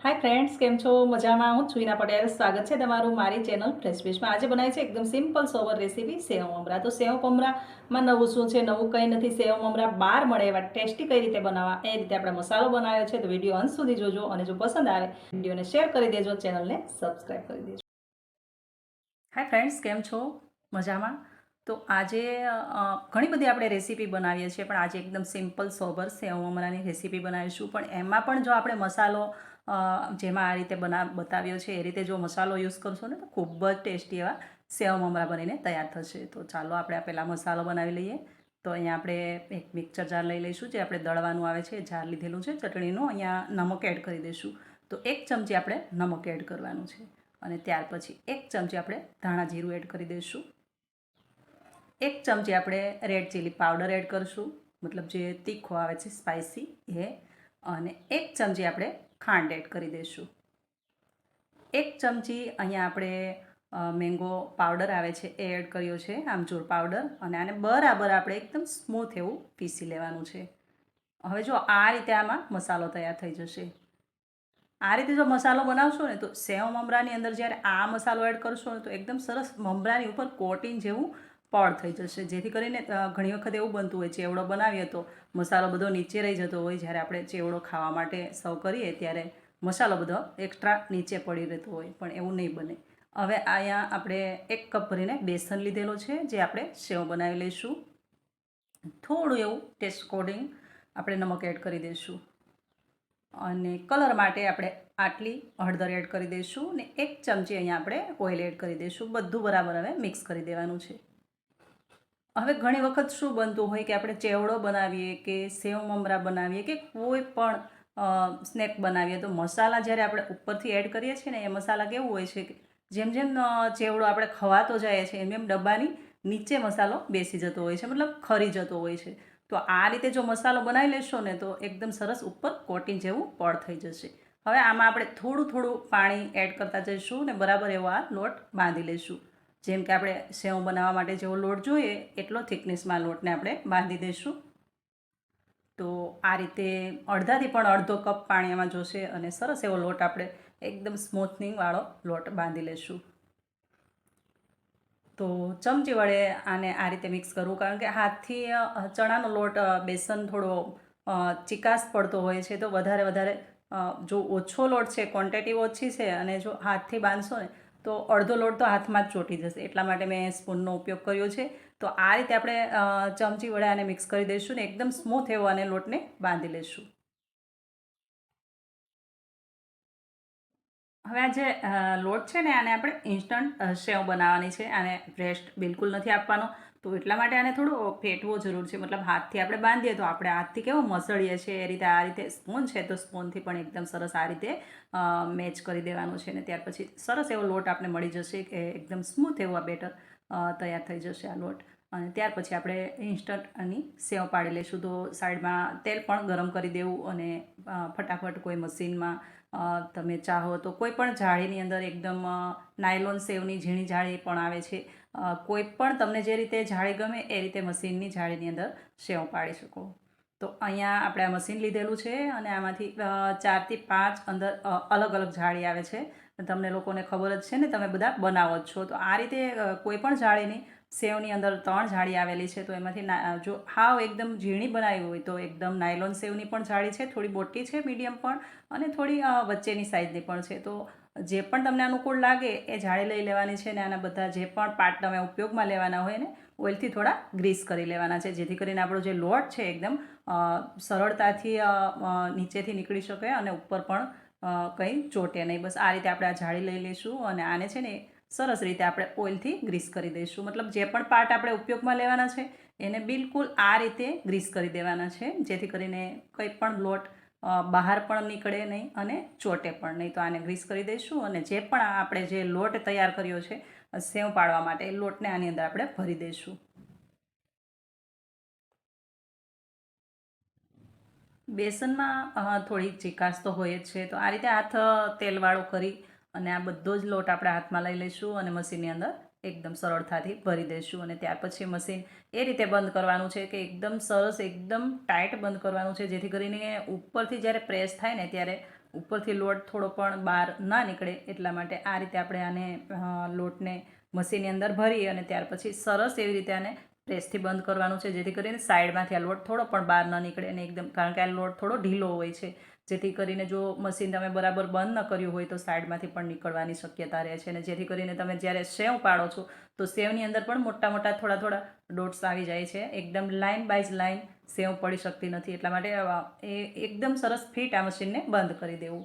Hi friends, केम छो? मजामां हूँ छुईना पटेल। स्वागत है तमारुं मारी चेनल फ्रेश फिश में। आज बनावी छे एकदम सिम्पल सोबर रेसिपी सेव ममरा। तो सेव ममरा में नवुं शुं छे? नवुं कंई नथी। सेव ममरा बार मळे एवा टेस्टी कई रीते बनावा ए रीते आपणे मसालो बनाव्यो छे। तो विडियो अंत सुधी जोजो अने जो पसंद आवे विडियोने शेर करी देजो, चेनलने सब्सक्राइब करी देजो। हाय फ्रेंड्स, केम छो? मजामां? तो आजे घणी बधी આપણે રેસીપી બનાવીએ છીએ, પણ આજે એકદમ સિમ્પલ સોબર સેવ મમરાની રેસીપી બનાવીશું। પણ એમાં પણ જો આપણે મસાલો જેમાં આ રીતે બતાવ્યો છે એ રીતે જો મસાલો યુઝ કરશો ને તો ખૂબ જ ટેસ્ટી એવા સેવ મમરા બનીને તૈયાર થશે। તો ચાલો આપણે આ પહેલાં મસાલો બનાવી લઈએ। તો અહીંયા આપણે એક મિક્સર જાર લઈ લઈશું, જે આપણે દળવાનું આવે છે જાર લીધેલું છે ચટણીનું। અહીંયા નમક એડ કરી દઈશું। તો 1 ચમચી આપણે નમક એડ કરવાનું છે અને ત્યાર પછી 1 ચમચી આપણે ધાણા જીરું એડ કરી દઈશું। 1 ચમચી આપણે રેડ ચીલી પાવડર એડ કરશું, મતલબ જે તીખો આવે છે સ્પાઇસી એ। અને 1 ચમચી આપણે ખાંડ એડ કરી દઈશું। 1 ચમચી અહીંયા આપણે મેંગો પાવડર આવે છે એ એડ કર્યો છે, આમચૂર પાવડર। અને આને બરાબર આપણે એકદમ સ્મૂથ એવું પીસી લેવાનું છે। હવે જો આ રીતે આમાં મસાલો તૈયાર થઈ જશે। આ રીતે જો મસાલો બનાવશો ને તો સેવ મમરાની અંદર જ્યારે આ મસાલો એડ કરશો ને તો એકદમ સરસ મમરાની ઉપર કોટિંગ જેવું પડ થઈ જશે, જેથી કરીને ઘણી વખત એવું બનતું હોય ચેવડો બનાવીએ તો મસાલો બધો નીચે રહી જતો હોય। જ્યારે આપણે ચેવડો ખાવા માટે સર્વ કરીએ ત્યારે મસાલો બધો એક્સ્ટ્રા નીચે પડી રહેતો હોય, પણ એવું નહીં બને। હવે અહીંયા આપણે 1 કપ ભરીને બેસન લીધેલો છે, જે આપણે સેવ બનાવી લઈશું। થોડું એવું ટેસ્ટ અકોર્ડિંગ આપણે નમક એડ કરી દઈશું અને કલર માટે આપણે આટલી હળદર એડ કરી દઈશું અને 1 ચમચી અહીંયા આપણે ઓઇલ એડ કરી દઈશું। બધું બરાબર હવે મિક્સ કરી દેવાનું છે। હવે ઘણી વખત શું બનતું હોય કે આપણે ચેવડો બનાવીએ કે સેવ મમરા બનાવીએ કે કોઈ પણ સ્નેક બનાવીએ તો મસાલા જ્યારે આપણે ઉપરથી એડ કરીએ છીએ ને એ મસાલા કેવું હોય છે કે જેમ જેમ ચેવડો આપણે ખવાતો જાય છે એમ એમ ડબ્બાની નીચે મસાલો બેસી જતો હોય છે, મતલબ ખરી જતો હોય છે। તો આ રીતે જો મસાલો બનાવી લેશો ને તો એકદમ સરસ ઉપર કોટિંગ જેવું પડ થઈ જશે। હવે આમાં આપણે થોડું થોડું પાણી એડ કરતા જઈશું ને બરાબર એવો આ લોટ બાંધી લઈશું। જેમ કે આપણે સેવ બનાવવા માટે જેવો લોટ જોઈએ એટલો થિકનેસમાં લોટને આપણે બાંધી દઈશું। તો આ રીતે અડધાથી પણ અડધો કપ પાણી એમાં જોશે અને સરસ એવો લોટ આપણે એકદમ સ્મૂથનિંગવાળો લોટ બાંધી લઈશું। તો ચમચી વડે આને આ રીતે મિક્સ કરવું, કારણ કે હાથથી ચણાનો લોટ બેસન થોડો ચીકાશ પડતો હોય છે, તો વધારે જો ઓછો લોટ છે, ક્વોન્ટિટી ઓછી છે અને જો હાથથી બાંધશો ને તો અડધો લોટ તો હાથમાં જ ચોંટી જશે, એટલા માટે મેં સ્પૂનનો ઉપયોગ કર્યો છે। તો આ રીતે આપણે ચમચી વડે આને મિક્સ કરી દઈશું ને એકદમ સ્મૂથ એવો આને લોટને બાંધી લઈશું। હવે આ જે લોટ છે ને આને આપણે ઇન્સ્ટન્ટ સેવ બનાવવાની છે, આને રેસ્ટ બિલકુલ નથી આપવાનો। તો એટલા માટે આને થોડું ફેટવો જરૂર છે, મતલબ હાથથી આપણે બાંધીએ તો આપણે હાથથી કેવો મસળીએ છીએ એ રીતે આ રીતે સ્પૂન છે તો સ્પૂનથી પણ એકદમ સરસ આ રીતે મેચ કરી દેવાનું છે ને ત્યાર પછી સરસ એવો લોટ આપણે મળી જશે કે એકદમ સ્મૂથ એવો આ બેટર તૈયાર થઈ જશે આ લોટ। અને ત્યાર પછી આપણે ઇન્સ્ટન્ટ આની સેવ પાડી લઈશું। તો સાઈડમાં તેલ પણ ગરમ કરી દેવું અને ફટાફટ કોઈ મશીનમાં તમે ચાહો તો કોઈ પણ જાળીની અંદર એકદમ નાયલોન સેવની ઝીણી જાળી પણ આવે છે, કોઈ પણ તમને જે રીતે જાળી ગમે એ રીતે મશીનની જાળીની અંદર સેવ પાડી શકો। તો અહીંયા આપણે આ મશીન લીધેલું છે અને આમાંથી 4 થી 5 અંદર અલગ અલગ જાળી આવે છે। તમને લોકોને ખબર જ છે ને, તમે બધા બનાવો જ છો। તો આ રીતે કોઈ પણ જાળીની સેવની અંદર 3 જાળી આવેલી છે। તો એમાંથી જો હાવ એકદમ ઝીણી બનાવી હોય તો એકદમ નાયલોન સેવની પણ જાળી છે, થોડી મોટી છે મીડિયમ પણ, અને થોડી વચ્ચેની સાઇઝની પણ છે। તો જે પણ તમને અનુકૂળ લાગે એ જાળી લઈ લેવાની છે ને આના બધા જે પણ પાર્ટ તમે ઉપયોગમાં લેવાના હોય ને ઓઇલથી થોડા ગ્રીસ કરી લેવાના છે, જેથી કરીને આપણો જે લોટ છે એકદમ સરળતાથી નીચેથી નીકળી શકે અને ઉપર પણ કંઈ ચોટે નહીં। બસ આ રીતે આપણે આ જાળી લઈ લઈશું અને આને છે ને સરસ રીતે આપણે ઓઇલથી ગ્રીસ કરી દઈશું। મતલબ જે પણ પાર્ટ આપણે ઉપયોગમાં લેવાના છે એને બિલકુલ આ રીતે ગ્રીસ કરી દેવાના છે, જેથી કરીને કંઈ પણ લોટ બહાર પણ નીકળે નહીં અને ચોટે પણ નહીં। તો આને ગ્રીસ કરી દઈશું અને જે પણ આપણે જે લોટ તૈયાર કર્યો છે સેવ પાડવા માટે એ લોટને આની અંદર આપણે ભરી દઈશું। બેસનમાં થોડી ચીકાશ તો હોય જ છે, તો આ રીતે હાથ તેલવાળો કરી અને આ બધો જ લોટ આપણે હાથમાં લઈ લઈશું અને મશીનની અંદર એકદમ સરળતાથી ભરી દઈશું। અને ત્યાર પછી મશીન એ રીતે બંધ કરવાનું છે કે એકદમ સરસ એકદમ ટાઈટ બંધ કરવાનું છે, જેથી કરીને ઉપરથી જ્યારે પ્રેસ થાય ને ત્યારે ઉપરથી લોટ થોડો પણ બહાર ના નીકળે એટલા માટે આ રીતે આપણે આને લોટને મશીનની અંદર ભરી અને ત્યાર પછી સરસ એવી રીતે આને પ્રેસથી બંધ કરવાનું છે, જેથી કરીને સાઈડમાંથી આ લોટ થોડો પણ બહાર ન નીકળે અને એકદમ, કારણ કે આ લોટ થોડો ઢીલો હોય છે, જેથી કરીને જો મશીન તમે બરાબર બંધ ન કર્યું હોય તો સાઈડમાંથી પણ નીકળવાની શક્યતા રહે છે. અને જેથી કરીને તમે જ્યારે સેવ પાડો છો તો સેવની અંદર પણ મોટા મોટા થોડા થોડા ડોટ્સ આવી જાય છે, એકદમ લાઇન બાય લાઇન સેવ પડી શકતી નથી. એટલા માટે એ એકદમ સરસ ફિટ આ મશીનને બંધ કરી દેવું.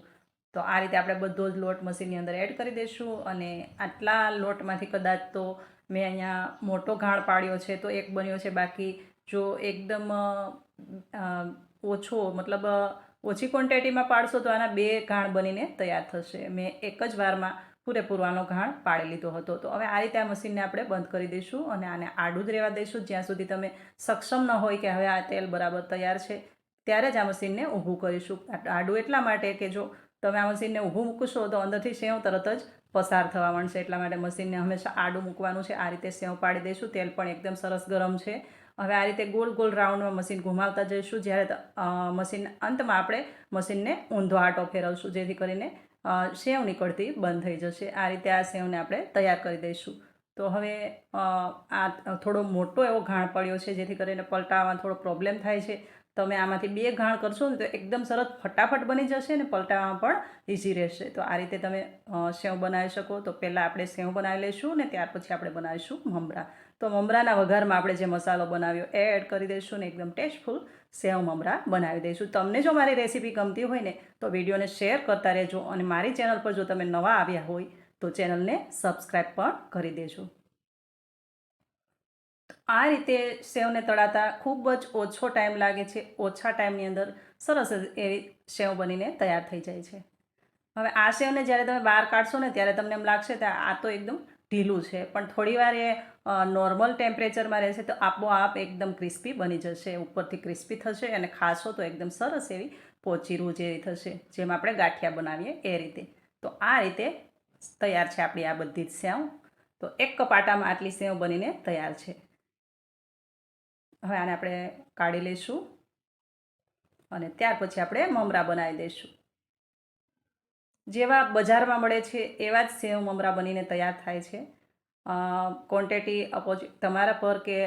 તો આ રીતે આપણે બધો જ લોટ મશીનની અંદર એડ કરી દઈશું. અને આટલા લોટમાંથી કદાચ તો મેં અહીંયા મોટો ઘાણ પાડ્યો છે તો એક બન્યો છે, બાકી જો એકદમ ઓછો મતલબ ઓછી ક્વોન્ટિટીમાં પાડશો તો આના 2 ઘાણ બનીને તૈયાર થશે. મેં એક જ વારમાં પૂરેપૂરો આનો ઘાણ પાડી લીધો હતો. તો હવે આ રીતે આ મશીનને આપણે બંધ કરી દઈશું અને આને આડું જ રહેવા દઈશું જ્યાં સુધી તમે સક્ષમ ન હોય કે હવે આ તેલ બરાબર તૈયાર છે, ત્યારે જ આ મશીનને ઊભું કરીશું. આડું એટલા માટે કે જો તમે આ મશીનને ઊભું મૂકશો તો અંદરથી સેવ તરત જ પસાર થવા માંડશે. એટલા માટે મશીનને હંમેશા આડું મૂકવાનું છે. આ રીતે સેવ પાડી દઈશું. તેલ પણ એકદમ સરસ ગરમ છે. હવે આ રીતે ગોલ ગોલ રાઉન્ડમાં મશીન ઘુમાવતા જઈશું. જ્યારે મશીન અંતમાં આપણે મશીનને ઊંધો આંટો ફેરવશું, જેથી કરીને સેવ નીકળતી બંધ થઈ જશે. આ રીતે આ સેવને આપણે તૈયાર કરી દઈશું. તો હવે આ થોડો મોટો એવો ઘાણ પડ્યો છે, જેથી કરીને પલટાવવામાં થોડો પ્રોબ્લેમ થાય છે. તમે આમાંથી 2 ઘાણ કરશો ને તો એકદમ સરસ ફટાફટ બની જશે ને પલટાવવામાં પણ ઇઝી રહેશે. તો આ રીતે તમે સેવ બનાવી શકો. તો પહેલાં આપણે સેવ બનાવી લઈશું ને ત્યાર પછી આપણે બનાવીશું મમરા. તો મમરાના વઘારમાં આપણે જે મસાલો બનાવ્યો એ એડ કરી દઈશું ને એકદમ ટેસ્ટફુલ સેવ મમરા બનાવી દઈશું. તમને જો મારી રેસીપી ગમતી હોય ને તો વિડીયોને શેર કરતા રહેજો અને મારી ચેનલ પર જો તમે નવા આવ્યા હોય તો ચેનલને સબસ્ક્રાઈબ પણ કરી દેજો. આ રીતે સેવને તળાતા ખૂબ જ ઓછો ટાઈમ લાગે છે. ઓછા ટાઈમની અંદર સરસ એવી સેવ બનીને તૈયાર થઈ જાય છે. હવે આ સેવને જ્યારે તમે બહાર કાઢશો ને ત્યારે તમને એમ લાગશે કે આ તો એકદમ ઢીલું છે, પણ થોડીવાર એ નોર્મલ ટેમ્પરેચરમાં રહેશે તો આપોઆપ એકદમ ક્રિસ્પી બની જશે. ઉપરથી ક્રિસ્પી થશે અને ખાશો તો એકદમ સરસ એવી પોચીરું જેવી થશે, જેમ આપણે ગાંઠિયા બનાવીએ એ રીતે. તો આ રીતે તૈયાર છે આપણી આ બધી જ સેવ. તો એક કપ આટામાં આટલી સેવ બનીને તૈયાર છે. હવે આને આપણે કાઢી લઈશું અને ત્યાર પછી આપણે મમરા બનાવી દઈશું. જેવા બજારમાં મળે છે એવા જ સેવ મમરા બનીને તૈયાર થાય છે. ક્વોન્ટિટી તમારા પર કે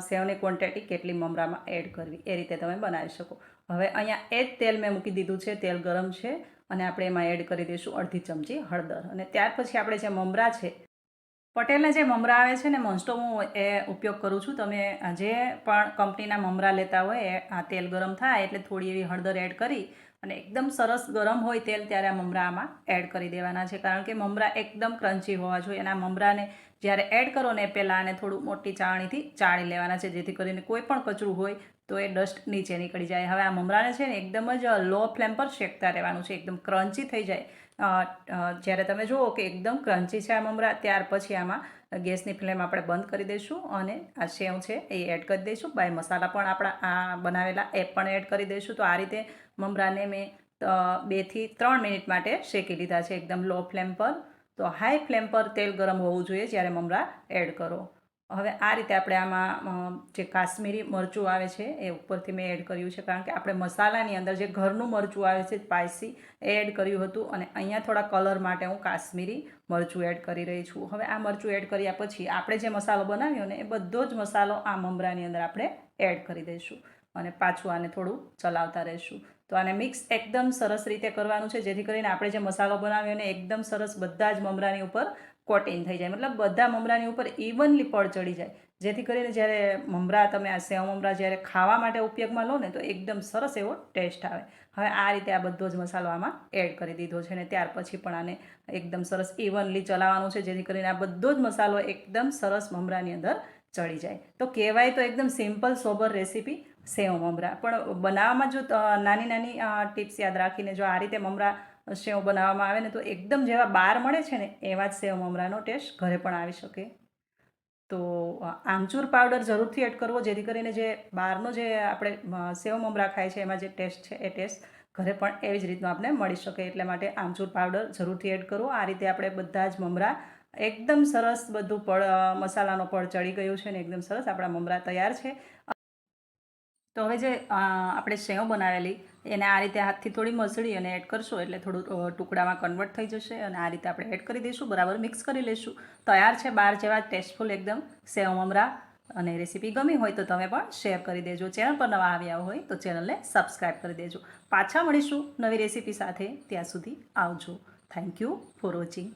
સેવની ક્વોન્ટિટી કેટલી મમરામાં એડ કરવી એ રીતે તમે બનાવી શકો. હવે અહીંયા એ જ તેલ મેં મૂકી દીધું છે. તેલ ગરમ છે અને આપણે એમાં એડ કરી દઈશું અડધી ચમચી હળદર. અને ત્યાર પછી આપણે જે મમરા છે, પટેલના જે મમરા આવે છે ને, મોસ્ટ ઓફ હું એ ઉપયોગ કરું છું. તમે જે પણ કંપનીના મમરા લેતા હોય આ તેલ ગરમ થાય એટલે થોડી એવી હળદર એડ કરી અને એકદમ સરસ ગરમ હોય તેલ ત્યારે આ મમરા આમાં એડ કરી દેવાના છે, કારણ કે મમરા એકદમ ક્રન્ચી હોવા જોઈએ. અને આ મમરાને જ્યારે એડ કરો ને પહેલાં આને થોડું મોટી ચાળણીથી ચાળી લેવાના છે, જેથી કરીને કોઈ પણ કચરું હોય તો એ ડસ્ટ નીચે નીકળી જાય. હવે આ મમરાને છે ને એકદમ જ લો ફ્લેમ પર શેકતા રહેવાનું છે, એકદમ ક્રન્ચી થઈ જાય. જ્યારે તમે જુઓ કે એકદમ ક્રન્ચી છે આ મમરા, ત્યાર પછી આમાં ગેસની ફ્લેમ આપણે બંધ કરી દઈશું અને આ સેવ છે એ એડ કરી દઈશું. બાય મસાલા પણ આપણા આ બનાવેલા એ પણ એડ કરી દઈશું. તો આ રીતે મમરાને મેં 2 થી 3 મિનિટ માટે શેકી લીધા છે એકદમ લો ફ્લેમ પર. તો હાઈ ફ્લેમ પર તેલ ગરમ હોવું જોઈએ જ્યારે મમરા એડ કરો. હવે આ રીતે આપણે આમાં જે કાશ્મીરી મરચું આવે છે એ ઉપરથી મેં એડ કર્યું છે, કારણ કે આપણે મસાલાની અંદર જે ઘરનું મરચું આવે છે સ્પાઇસી એ એડ કર્યું હતું અને અહીંયા થોડા કલર માટે હું કાશ્મીરી મરચું એડ કરી રહી છું. હવે આ મરચું એડ કર્યા પછી આપણે જે મસાલો બનાવ્યો ને એ બધો જ મસાલો આ મમરાની અંદર આપણે એડ કરી દઈશું અને પાછું આને થોડું ચલાવતા રહીશું. તો આને મિક્સ એકદમ સરસ રીતે કરવાનું છે, જેથી કરીને આપણે જે મસાલો બનાવ્યો ને એકદમ સરસ બધા જ મમરાની ઉપર કોટિંગ થઈ જાય, મતલબ બધા મમરાની ઉપર ઇવનલી પડ ચડી જાય, જેથી કરીને જ્યારે મમરા તમે આ સેવ મમરા જ્યારે ખાવા માટે ઉપયોગમાં લો ને તો એકદમ સરસ એવો ટેસ્ટ આવે. હવે આ રીતે આ બધો જ મસાલો આમાં એડ કરી દીધો છે ને ત્યાર પછી પણ આને એકદમ સરસ ઇવનલી ચલાવવાનું છે, જેથી કરીને આ બધો જ મસાલો એકદમ સરસ મમરાની અંદર ચડી જાય. તો કહેવાય તો એકદમ સિમ્પલ સોબર રેસીપી સેવ મમરા, પણ બનાવવામાં જો નાની નાની ટિપ્સ યાદ રાખીને જો આ રીતે મમરા સેવ બનાવવામાં આવે ને તો એકદમ જેવા બહાર મળે છે ને એવા જ સેવ મમરાનો ટેસ્ટ ઘરે પણ આવી શકે. તો આમચૂર પાવડર જરૂરથી એડ કરવો, જેથી કરીને જે બહારનો જે આપણે સેવ મમરા ખાય છે એમાં જે ટેસ્ટ છે એ ટેસ્ટ ઘરે પણ એવી જ રીતનો આપણે મળી શકે. એટલા માટે આમચૂર પાવડર જરૂરથી એડ કરવો. આ રીતે આપણે બધા જ મમરા એકદમ સરસ બધું મસાલાનો પડ ચડી ગયું છે ને એકદમ સરસ આપણા મમરા તૈયાર છે. તો હવે જે આપણે સેવ બનાવેલી એને આ રીતે હાથથી થોડી મસળી અને એડ કરશો એટલે થોડું ટુકડામાં કન્વર્ટ થઈ જશે અને આ રીતે આપણે એડ કરી દઈશું, બરાબર મિક્સ કરી લઈશું. તૈયાર છે બાર જેવા ટેસ્ટફુલ એકદમ સેવ મમરા. અને રેસીપી ગમી હોય તો તમે પણ શેર કરી દેજો. ચેનલ પર નવા આવ્યા હોય તો ચેનલને સબસ્ક્રાઈબ કરી દેજો. પાછા મળીશું નવી રેસીપી સાથે. ત્યાં સુધી આવજો. Thank you for watching.